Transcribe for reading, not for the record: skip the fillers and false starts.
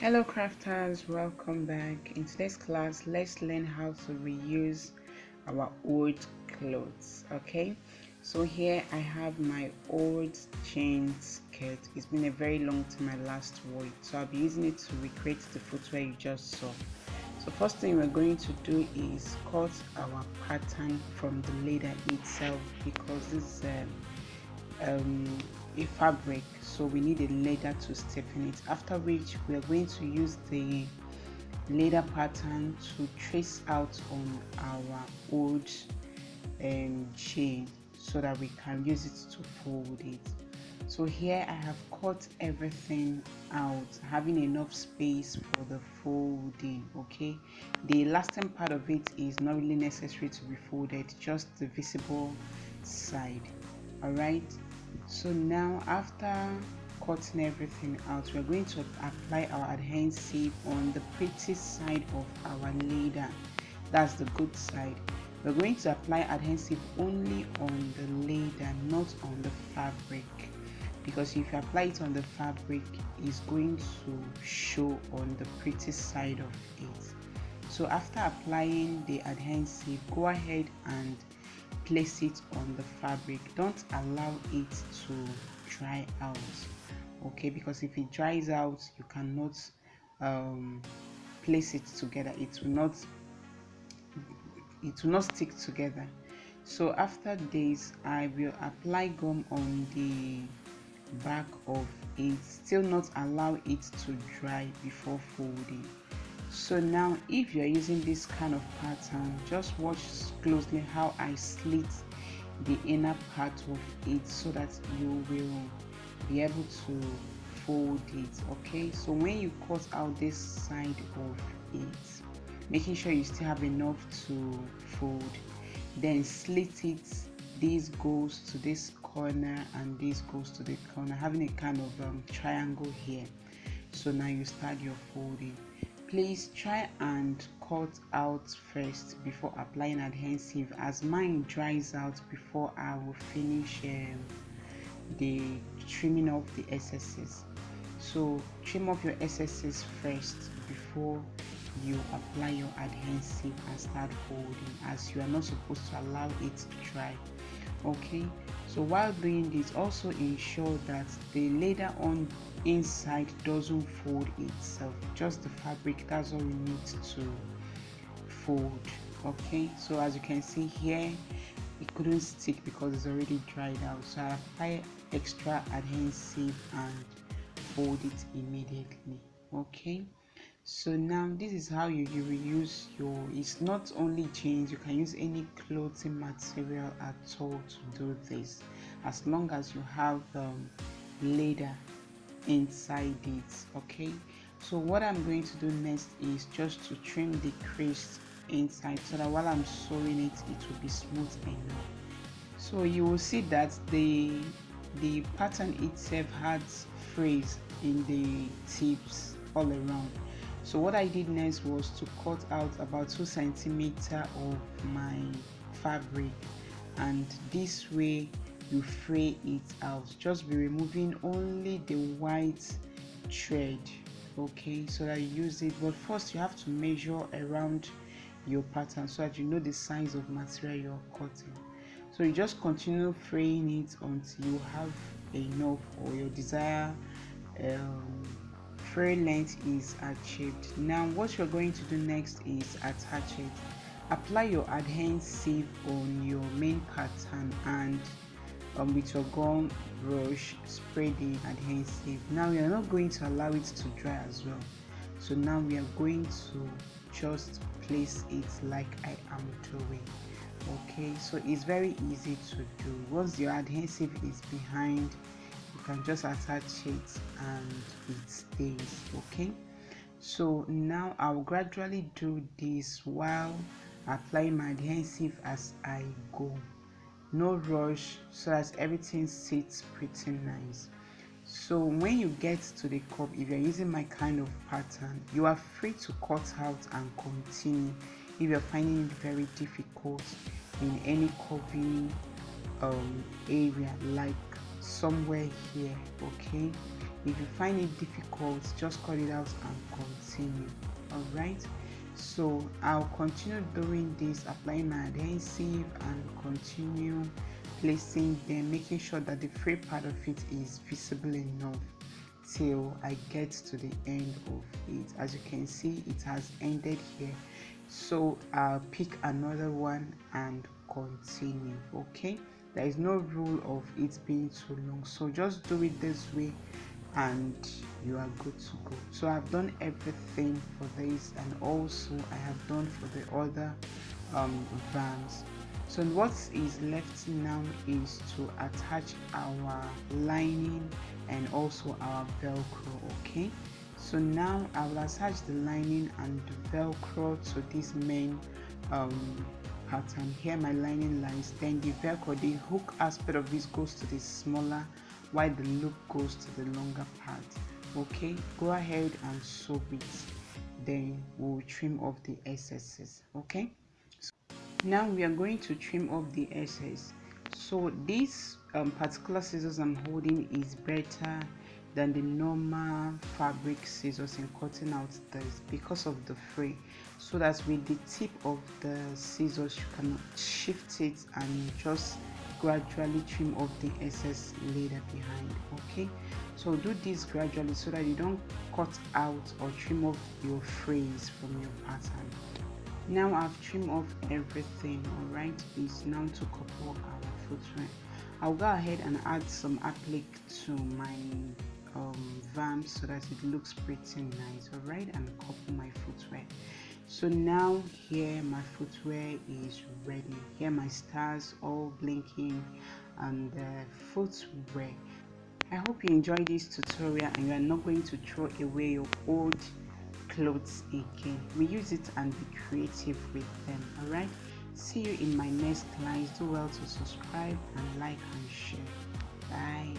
Hello crafters, welcome back. In today's class, let's learn how to reuse our old clothes. Okay, so here I have my old jean skirt. It's been a very long time I last wore it, so I'll be using it to recreate the footwear you just saw. So first thing we're going to do is cut our pattern from the leather itself, because this is a fabric, so we need a leather to stiffen it, after which we are going to use the leather pattern to trace out on our old chain so that we can use it to fold it. So here I have cut everything out, having enough space for the folding. Okay, the lasting part of it is not really necessary to be folded, just the visible side. All right, so now after cutting everything out, we're going to apply our adhesive on the pretty side of our leather. That's the good side. We're going to apply adhesive only on the leather, not on the fabric, because if you apply it on the fabric, it's going to show on the pretty side of it. So after applying the adhesive, go ahead and place it on the fabric. Don't allow it to dry out, okay, because if it dries out, you cannot place it together. It will not stick together. So after this, I will apply gum on the back of it, still not allow it to dry before folding. So now if you're using this kind of pattern, just watch closely how I slit the inner part of it so that you will be able to fold it. Okay, so when you cut out this side of it, making sure you still have enough to fold, then slit it. This goes to this corner and this goes to the corner, having a kind of triangle here. So now you start your folding. Please try and cut out first before applying adhesive, as mine dries out before I will finish the trimming off the excesses. So trim off your excesses first before you apply your adhesive and start folding, as you are not supposed to allow it to dry. Okay, so while doing this, also ensure that the leather on inside doesn't fold itself, just the fabric, that's all you need to fold. Okay, so as you can see here, it couldn't stick because it's already dried out, so I apply extra adhesive and fold it immediately. Okay, so now this is how you reuse your, it's not only jeans, you can use any clothing material at all to do this, as long as you have leather inside it. Okay, so what I'm going to do next is just to trim the crease inside, so that while I'm sewing it, it will be smooth enough. So you will see that the pattern itself has frills in the tips all around. So what I did next was to cut out about 2 centimeters of my fabric, and this way you fray it out. Just be removing only the white thread, okay, so that you use it. But first you have to measure around your pattern so that you know the size of material you're cutting. So you just continue fraying it until you have enough, or your desired fray length is achieved. Now what you're going to do next is attach it. Apply your adhesive on your main pattern, and with your gum brush spray the adhesive. Now we are not going to allow it to dry as well, so now we are going to just place it like I am doing. Okay, so it's very easy to do. Once your adhesive is behind, you can just attach it and it stays. Okay, so now I'll gradually do this while applying my adhesive as I go. No rush, so that everything sits pretty nice. So when you get to the cup, if you're using my kind of pattern, you are free to cut out and continue if you're finding it very difficult in any curvy area, like somewhere here. Okay, If you find it difficult, just cut it out and continue. All right, so I'll continue doing this, applying my adhesive and continue placing them, making sure that the free part of it is visible enough till I get to the end of it. As you can see, it has ended here, so I'll pick another one and continue. Okay, there is no rule of it being too long, so just do it this way and you are good to go. So I've done everything for this, and also I have done for the other vans. So what is left now is to attach our lining and also our velcro. Okay, so now I will attach the lining and the velcro to this main pattern. Here my lining lies, then the velcro, the hook aspect of this goes to the smaller, while the loop goes to the longer part. Okay, go ahead and sew it, then we'll trim off the excesses. Okay, so now we are going to trim off the excess. So this particular scissors I'm holding is better than the normal fabric scissors in cutting out this because of the fray, so that with the tip of the scissors you can shift it and just gradually trim off the excess later behind. Okay, so do this gradually so that you don't cut out or trim off your frays from your pattern. Now I've trimmed off everything. All right, it's now to couple our footwear. I'll go ahead and add some applique to my vamp so that it looks pretty nice. All right, and couple my footwear. So now here my footwear is ready. Here my stars all blinking and footwear. I hope you enjoyed this tutorial and you are not going to throw away your old clothes again. Reuse it and be creative with them. All right, see you in my next class. Do well to subscribe and like and share. Bye.